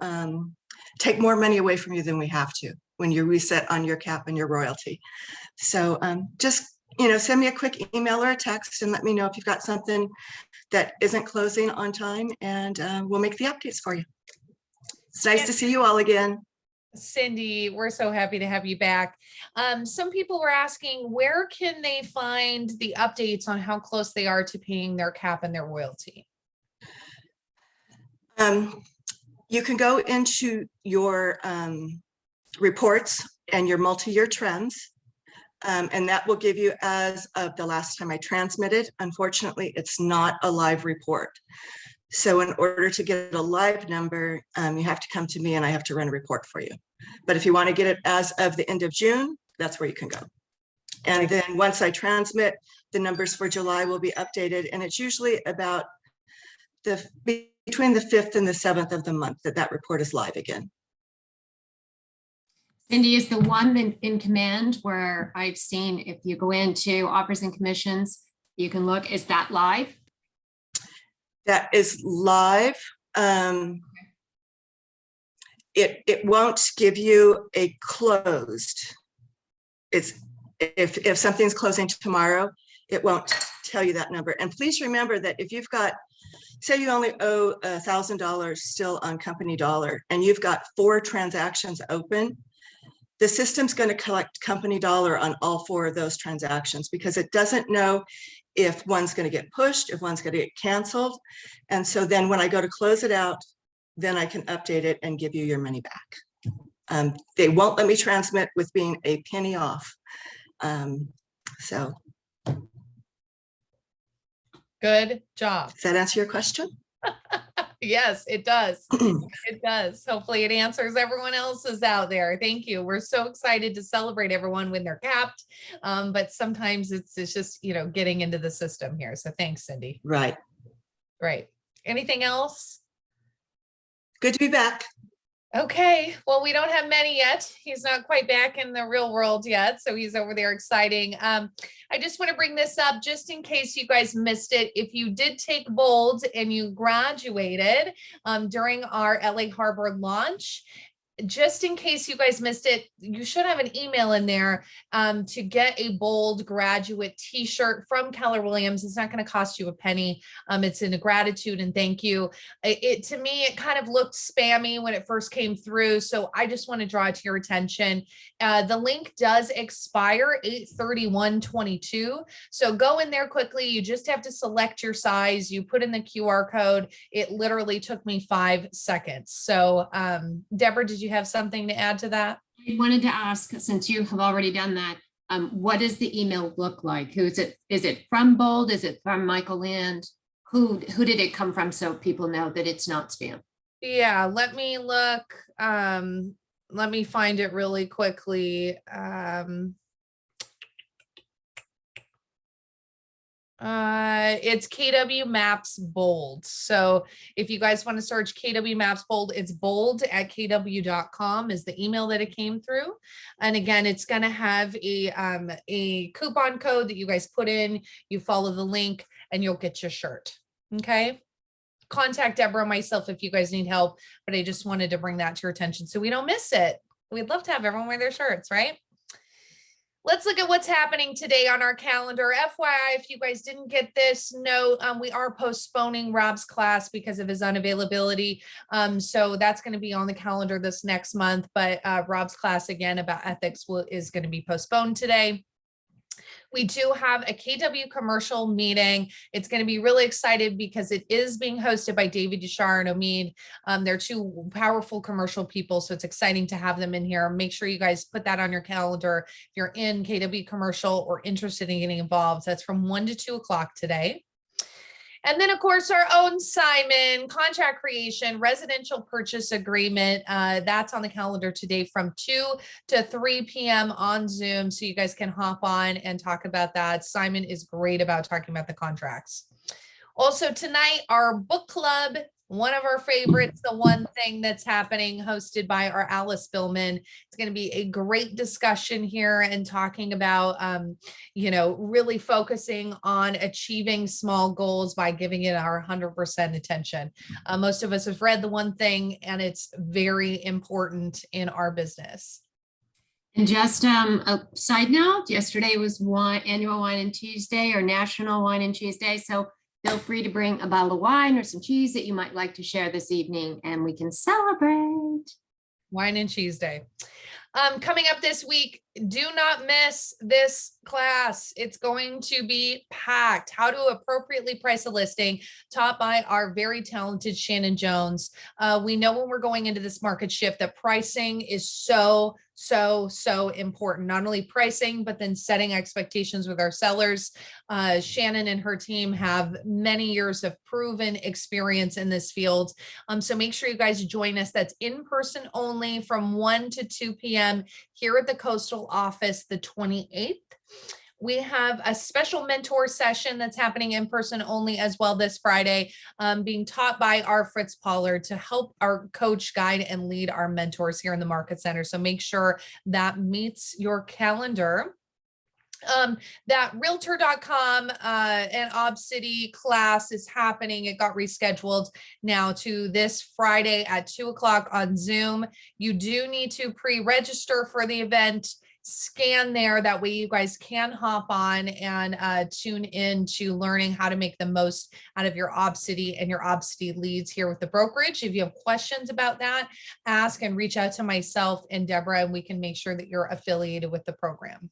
J: take more money away from you than we have to when you reset on your cap and your royalty. So just, send me a quick email or a text and let me know if you've got something that isn't closing on time, and we'll make the updates for you. It's nice to see you all again.
A: Cindy, we're so happy to have you back. Some people were asking, where can they find the updates on how close they are to paying their cap and their royalty?
J: You can go into your reports and your multi-year trends, and that will give you as of the last time I transmitted. Unfortunately, it's not a live report. So in order to get a live number, you have to come to me and I have to run a report for you. But if you want to get it as of the end of June, that's where you can go. And then once I transmit, the numbers for July will be updated. And it's usually about between the 5th and the 7th of the month that report is live again.
H: Cindy is the one in command where I've seen, if you go into offers and commissions, you can look, is that live?
J: That is live. It won't give you a closed. It's if something's closing tomorrow, it won't tell you that number. And please remember that if you've got, say you only owe $1,000 still on company dollar, and you've got 4 transactions open, the system's going to collect company dollar on all 4 of those transactions, because it doesn't know if one's going to get pushed, if one's going to get canceled. And so then when I go to close it out, then I can update it and give you your money back. They won't let me transmit with being a penny off. So.
A: Good job.
J: Does that answer your question?
A: Yes, it does. It does. Hopefully it answers everyone else's out there. Thank you. We're so excited to celebrate everyone when they're capped. But sometimes it's just, getting into the system here. So thanks, Cindy.
J: Right.
A: Right. Anything else?
J: Good to be back.
A: Okay, well, we don't have many yet. He's not quite back in the real world yet, so he's over there exciting. I just want to bring this up just in case you guys missed it. If you did take bold and you graduated during our LA Harbor launch, just in case you guys missed it, you should have an email in there to get a bold graduate t-shirt from Keller Williams. It's not going to cost you a penny. It's in a gratitude and thank you. To me, it kind of looked spammy when it first came through. So I just want to draw it to your attention. The link does expire 8/31/22. So go in there quickly. You just have to select your size. You put in the QR code. It literally took me 5 seconds. So Deborah, did you have something to add to that?
H: I wanted to ask, since you have already done that, what does the email look like? Who is it? Is it from Bold? Is it from Michael Land? Who did it come from, so people know that it's not spam?
A: Yeah, let me look. Let me find it really quickly. It's KW Maps Bold. So if you guys want to search KW Maps Bold, it's bold@kw.com is the email that it came through. And again, it's going to have a coupon code that you guys put in. You follow the link and you'll get your shirt. Okay. Contact Deborah and myself if you guys need help, but I just wanted to bring that to your attention so we don't miss it. We'd love to have everyone wear their shirts, right? Let's look at what's happening today on our calendar. FYI, if you guys didn't get this note, we are postponing Rob's class because of his unavailability. So that's going to be on the calendar this next month, but Rob's class again about ethics is going to be postponed today. We do have a KW commercial meeting. It's going to be really excited because it is being hosted by David Dushar and Omid. They're 2 powerful commercial people, so it's exciting to have them in here. Make sure you guys put that on your calendar. If you're in KW commercial or interested in getting involved, that's from 1 to 2 o'clock today. And then, of course, our own Simon, contract creation, residential purchase agreement. That's on the calendar today from 2 to 3 p.m. on Zoom. So you guys can hop on and talk about that. Simon is great about talking about the contracts. Also tonight, our book club, one of our favorites, the one thing that's happening, hosted by our Alice Billman. It's going to be a great discussion here and talking about, really focusing on achieving small goals by giving it our 100% attention. Most of us have read the one thing, and it's very important in our business.
H: And just a side note, yesterday was annual Wine and Tuesday or National Wine and Tuesday. So feel free to bring a bottle of wine or some cheese that you might like to share this evening, and we can celebrate.
A: Wine and Cheese Day. Coming up this week, do not miss this class. It's going to be packed. How to appropriately price a listing, taught by our very talented Shannon Jones. We know when we're going into this market shift that pricing is so important. Not only pricing, but then setting expectations with our sellers. Shannon and her team have many years of proven experience in this field. So make sure you guys join us. That's in person only from 1 to 2 p.m. here at the Coastal office, the 28th. We have a special mentor session that's happening in person only as well this Friday, being taught by our Fritz Pollard to help our coach, guide, and lead our mentors here in the Market Center. So make sure that meets your calendar. That realtor.com and ObCity class is happening. It got rescheduled now to this Friday at 2 o'clock on Zoom. You do need to pre-register for the event. Scan there. That way you guys can hop on and tune in to learning how to make the most out of your ObCity and your ObCity leads here with the brokerage. If you have questions about that, ask and reach out to myself and Deborah, and we can make sure that you're affiliated with the program.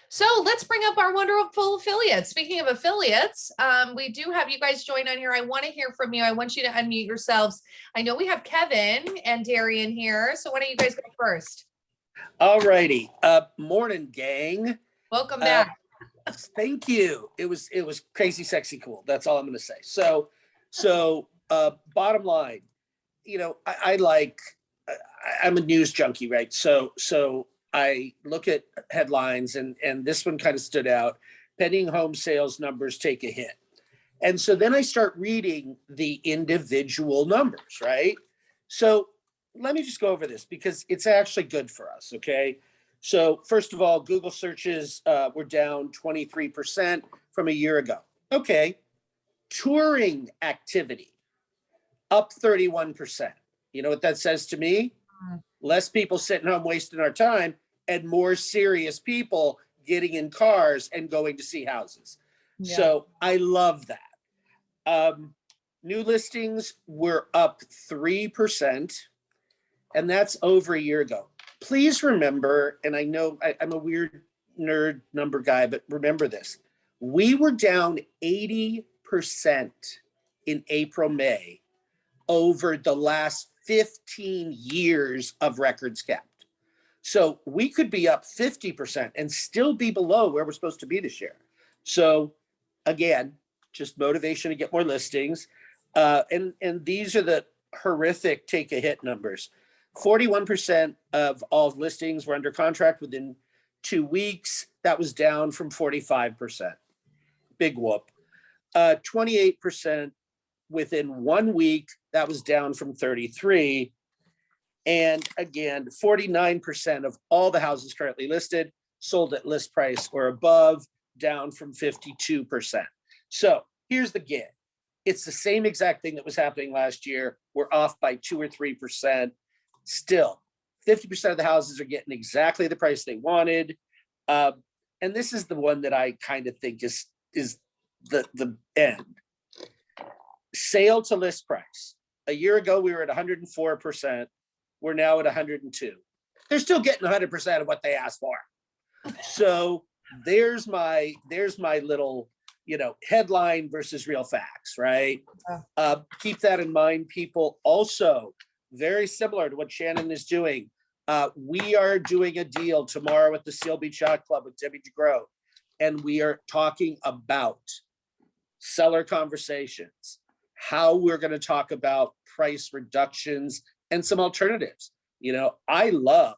A: So let's bring up our wonderful affiliates. Speaking of affiliates, we do have you guys join on here. I want to hear from you. I want you to unmute yourselves. I know we have Kevin and Darian here. So why don't you guys go first?
K: All righty. Morning, gang.
A: Welcome back.
K: Thank you. It was crazy, sexy, cool. That's all I'm going to say. So bottom line, I'm a news junkie, right? So I look at headlines and this one kind of stood out. Pending home sales numbers take a hit. And so then I start reading the individual numbers, right? So let me just go over this because it's actually good for us, okay? So first of all, Google searches were down 23% from a year ago. Okay. Touring activity up 31%. You know what that says to me? Less people sitting home wasting our time and more serious people getting in cars and going to see houses. Yeah. So I love that. New listings were up 3%. And that's over a year ago. Please remember, and I know I'm a weird nerd number guy, but remember this. We were down 80% in April, May over the last 15 years of records kept. So we could be up 50% and still be below where we're supposed to be this year. So again, just motivation to get more listings. And these are the horrific take a hit numbers. 41% of all listings were under contract within 2 weeks. That was down from 45%. Big whoop. 28% within 1 week. That was down from 33. And again, 49% of all the houses currently listed sold at list price or above, down from 52%. So here's the gig. It's the same exact thing that was happening last year. We're off by 2 or 3%. Still, 50% of the houses are getting exactly the price they wanted. And this is the one that I kind of think is the end. Sale to list price. A year ago, we were at 104%. We're now at 102. They're still getting 100% of what they asked for. So there's my little, headline versus real facts, right? Keep that in mind, people. Also, very similar to what Shannon is doing. We are doing a deal tomorrow with the Seal Beach Yacht Club with Debbie DeGroat, and we are talking about seller conversations, how we're going to talk about price reductions and some alternatives. You know, I love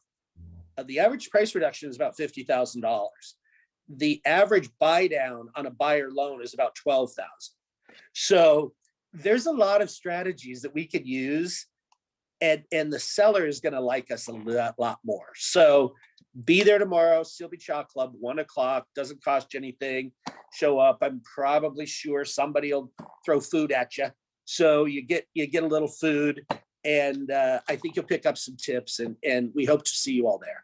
K: the average price reduction is about $50,000. The average buy down on a buyer loan is about $12,000. So there's a lot of strategies that we could use, and the seller is going to like us a lot more. So be there tomorrow, Seal Beach Yacht Club, 1 o'clock, doesn't cost you anything. Show up. I'm probably sure somebody will throw food at you. So you get a little food, and I think you'll pick up some tips, and we hope to see you all there.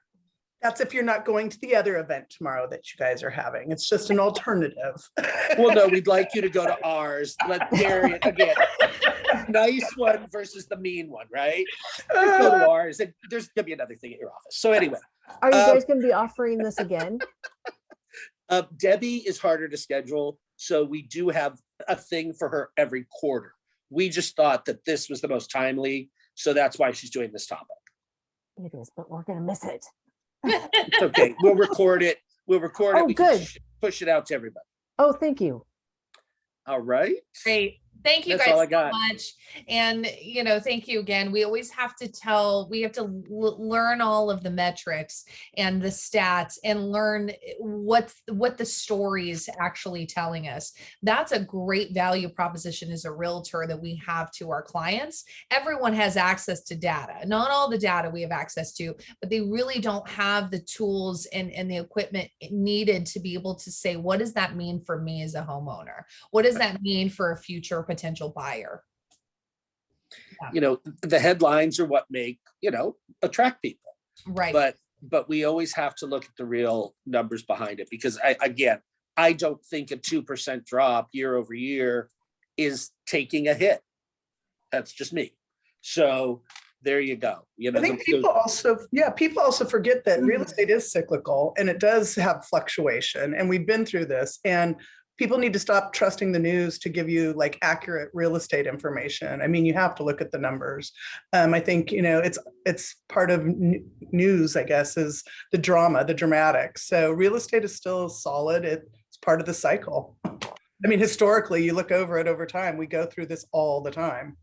L: That's if you're not going to the other event tomorrow that you guys are having. It's just an alternative.
K: Well, no, we'd like you to go to ours. Let Gary, again, nice one versus the mean one, right? Let's go to ours. And there's gonna be another thing at your office. So anyway.
M: Are you guys going to be offering this again?
K: Debbie is harder to schedule. So we do have a thing for her every quarter. We just thought that this was the most timely. So that's why she's doing this topic.
M: It is, but we're going to miss it.
K: It's okay. We'll record it. We'll record it.
M: Oh,
K: We can
M: good.
K: push it out to everybody.
M: Oh, thank you.
K: All right.
A: Great. Thank you
K: That's
A: guys
K: all I
A: so
K: got.
A: much. And, thank you again. We always have to learn all of the metrics and the stats and learn what the story is actually telling us. That's a great value proposition as a realtor that we have to our clients. Everyone has access to data. Not all the data we have access to, but they really don't have the tools and the equipment needed to be able to say, what does that mean for me as a homeowner? What does that mean for a future potential buyer?
K: The headlines are what make, attract people.
A: Right.
K: But we always have to look at the real numbers behind it, because I don't think a 2% drop year over year is taking a hit. That's just me. So there you go.
L: I think people also forget that real estate is cyclical and it does have fluctuation. And we've been through this, and people need to stop trusting the news to give you like accurate real estate information. I mean, you have to look at the numbers. I think, it's part of news, I guess, is the drama, the dramatics. So real estate is still solid. It's part of the cycle. I mean, historically, you look over it over time, we go through this all the time.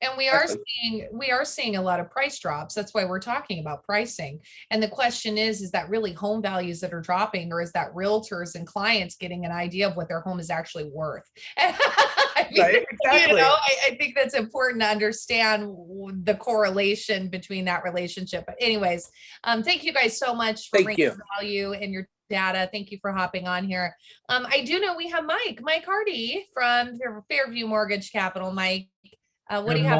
A: And we are seeing a lot of price drops. That's why we're talking about pricing. And the question is that really home values that are dropping, or is that realtors and clients getting an idea of what their home is actually worth?
L: Right, exactly.
A: I think that's important to understand the correlation between that relationship. But anyways, thank you guys so much for bringing value and your data. Thank you for hopping on here. I do know we have Mike Hardy from Fairview Mortgage Capital. Mike, what do you have?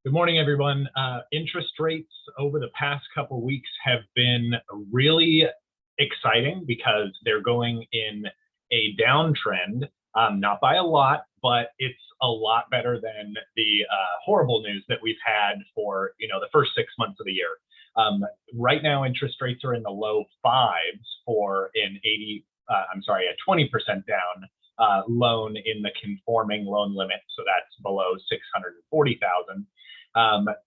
N: Good morning, everyone. Interest rates over the past couple of weeks have been really exciting because they're going in a downtrend, not by a lot, but it's a lot better than the horrible news that we've had for the first 6 months of the year. Right now, interest rates are in the low 5s for a 20% down loan in the conforming loan limit. So that's below 640,000.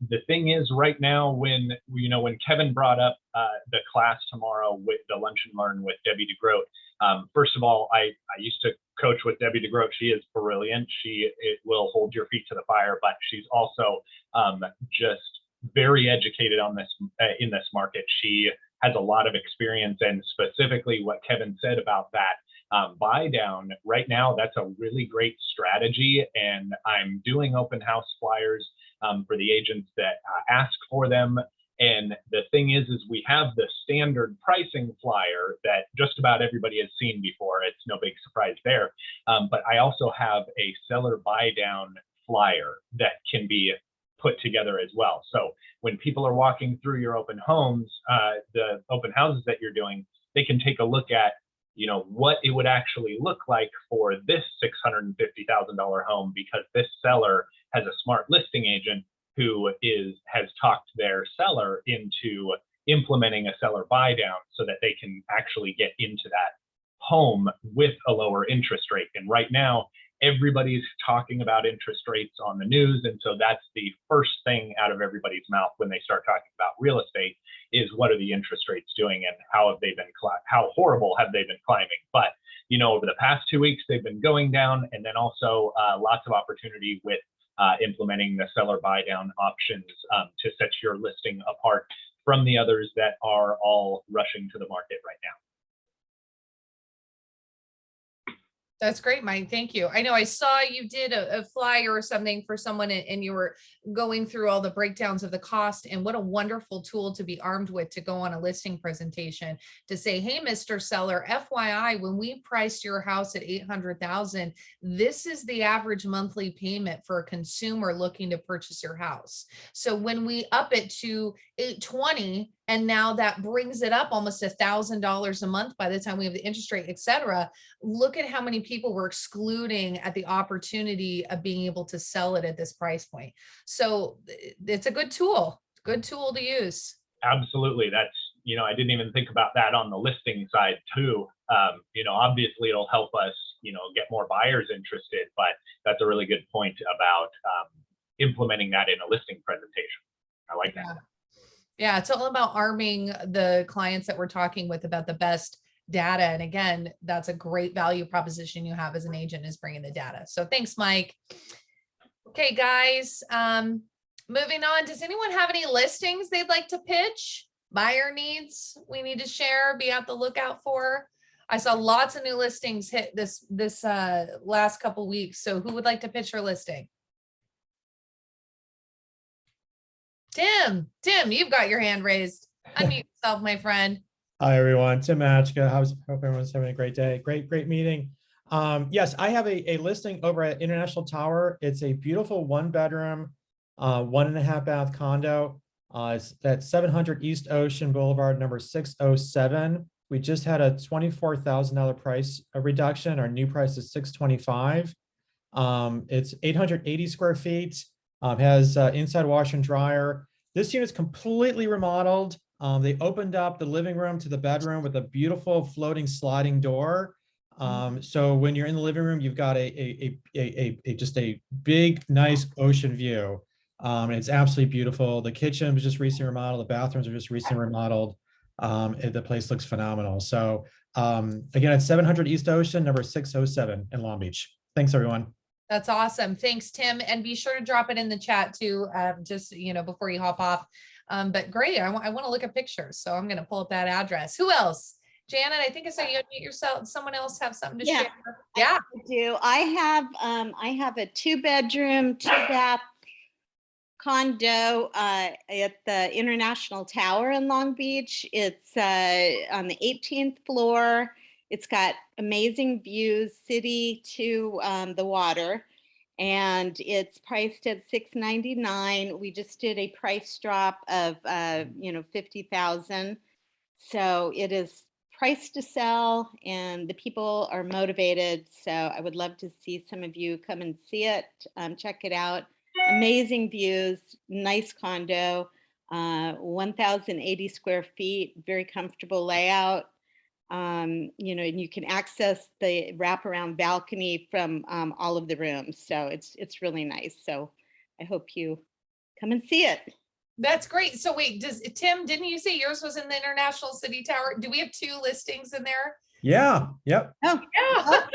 N: The thing is, right now, when Kevin brought up the class tomorrow with the Lunch and Learn with Debbie DeGroat, first of all, I used to coach with Debbie DeGroat. She is brilliant. It will hold your feet to the fire, but she's also just very educated on this in this market. She has a lot of experience, and specifically what Kevin said about that buy down right now, that's a really great strategy. And I'm doing open house flyers for the agents that ask for them. And the thing is we have the standard pricing flyer that just about everybody has seen before. It's no big surprise there. But I also have a seller buy down flyer that can be put together as well. So when people are walking through your open homes, the open houses that you're doing, they can take a look at what it would actually look like for this $650,000 home, because this seller has a smart listing agent who has talked their seller into implementing a seller buy down so that they can actually get into that home with a lower interest rate. And right now, everybody's talking about interest rates on the news. And so that's the first thing out of everybody's mouth when they start talking about real estate is what are the interest rates doing and how have they been, how horrible have they been climbing? But, you know, over the past 2 weeks, they've been going down, and then also lots of opportunity with implementing the seller buy down options to set your listing apart from the others that are all rushing to the market right now.
A: That's great, Mike. Thank you. I know I saw you did a flyer or something for someone and you were going through all the breakdowns of the cost, and what a wonderful tool to be armed with to go on a listing presentation to say, hey, Mr. Seller, FYI, when we priced your house at 800,000, this is the average monthly payment for a consumer looking to purchase your house. So when we up it to 820, and now that brings it up almost $1,000 a month by the time we have the interest rate, et cetera. Look at how many people we're excluding at the opportunity of being able to sell it at this price point. So it's a good tool to use.
N: Absolutely. That's, you know, I didn't even think about that on the listing side too. You know, obviously it'll help us, you know, get more buyers interested, but that's a really good point about implementing that in a listing presentation. I like that.
A: Yeah, it's all about arming the clients that we're talking with about the best data. And again, that's a great value proposition you have as an agent, is bringing the data. So thanks, Mike. Okay, guys, moving on. Does anyone have any listings they'd like to pitch? Buyer needs we need to share, be on the lookout for? I saw lots of new listings hit this last couple weeks. So who would like to pitch their listing? Tim, you've got your hand raised. Unmute yourself, my friend.
O: Hi, everyone. Tim Matchka. Hope everyone's having a great day. Great meeting. Yes, I have a listing over at International Tower. It's a beautiful 1-bedroom, 1.5 bath condo. It's at 700 East Ocean Boulevard, number 607. We just had a $24,000 price reduction. Our new price is $625. It's 880 square feet. Has inside washer and dryer. This unit's completely remodeled. They opened up the living room to the bedroom with a beautiful floating sliding door. So when you're in the living room, you've got just a big, nice ocean view. And it's absolutely beautiful. The kitchen was just recently remodeled. The bathrooms are just recently remodeled. The place looks phenomenal. So again, it's 700 East Ocean, number 607 in Long Beach. Thanks, everyone.
A: That's awesome. Thanks, Tim. And be sure to drop it in the chat too, just, you know, before you hop off. But great. I want to look at pictures. So I'm going to pull up that address. Who else? Janet, I think I saw you unmute yourself. Someone else have something to share? Yeah,
P: I do. I have a 2-bedroom, 2-bath condo at the International Tower in Long Beach. It's on the 18th floor. It's got amazing views, city to the water, and it's priced at $699. We just did a price drop of $50,000. So it is priced to sell, and the people are motivated. So I would love to see some of you come and see it, check it out. Amazing views, nice condo, 1,080 square feet, very comfortable layout. And you can access the wraparound balcony from all of the rooms. So it's really nice. So I hope you come and see it.
A: That's great. So wait, Tim, didn't you say yours was in the International City Tower? Do we have 2 listings in there?
O: Yeah. Yep.
P: Oh,
A: yeah.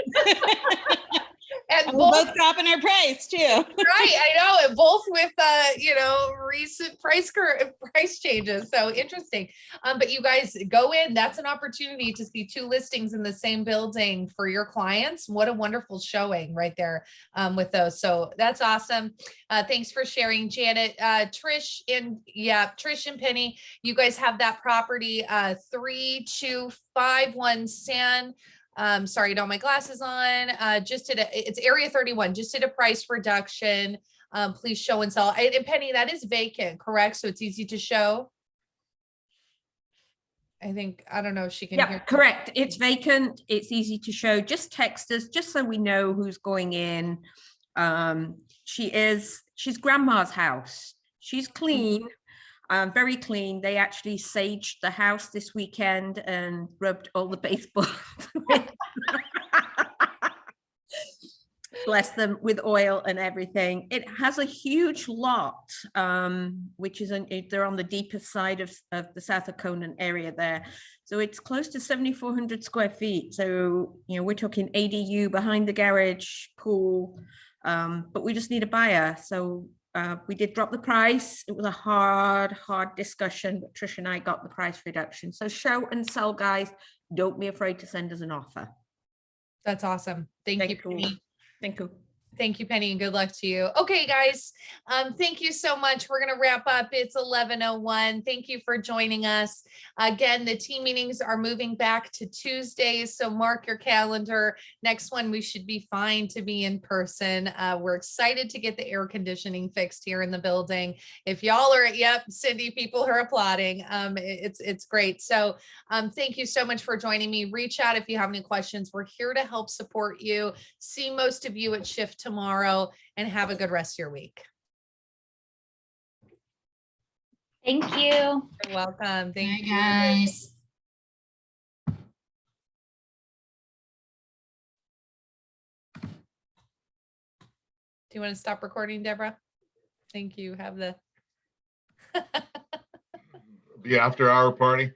A: And
P: we're both dropping our price too.
A: Right, I know, and both with recent price changes. So interesting. But you guys go in. That's an opportunity to see 2 listings in the same building for your clients. What a wonderful showing right there with those. So that's awesome. Thanks for sharing, Janet. Trish and Penny, you guys have that property 3251 San. Sorry, don't have my glasses on. It's area 31, just did a price reduction. Please show and sell. And Penny, that is vacant, correct? So it's easy to show. I don't know if she can hear.
B: Correct. It's vacant. It's easy to show. Just text us, just so we know who's going in. She's grandma's house. She's clean. Very clean. They actually saged the house this weekend and rubbed all the baseboards. bless them, with oil and everything. It has a huge lot, which is they're on the deepest side of the South of Conan area there. So it's close to 7,400 square feet. So, you know, we're talking ADU behind the garage, pool, but we just need a buyer. So we did drop the price. It was a hard discussion, but Trish and I got the price reduction. So show and sell, guys. Don't be afraid to send us an offer.
A: That's awesome. Thank you, Penny.
B: Thank you.
A: Thank you, Penny, and good luck to you. Okay, guys, thank you so much. We're going to wrap up. It's 11:01. Thank you for joining us. Again, the team meetings are moving back to Tuesdays, so mark your calendar. Next one, we should be fine to be in person. We're excited to get the air conditioning fixed here in the building. If y'all are, yep, Cindy, people are applauding. It's great. So thank you so much for joining me. Reach out if you have any questions. We're here to help support you. See most of you at Shift tomorrow, and have a good rest of your week.
E: Thank you.
A: You're welcome. Thank you,
H: guys.
A: Do you want to stop recording, Deborah? Thank you. Have the
Q: the after hour party.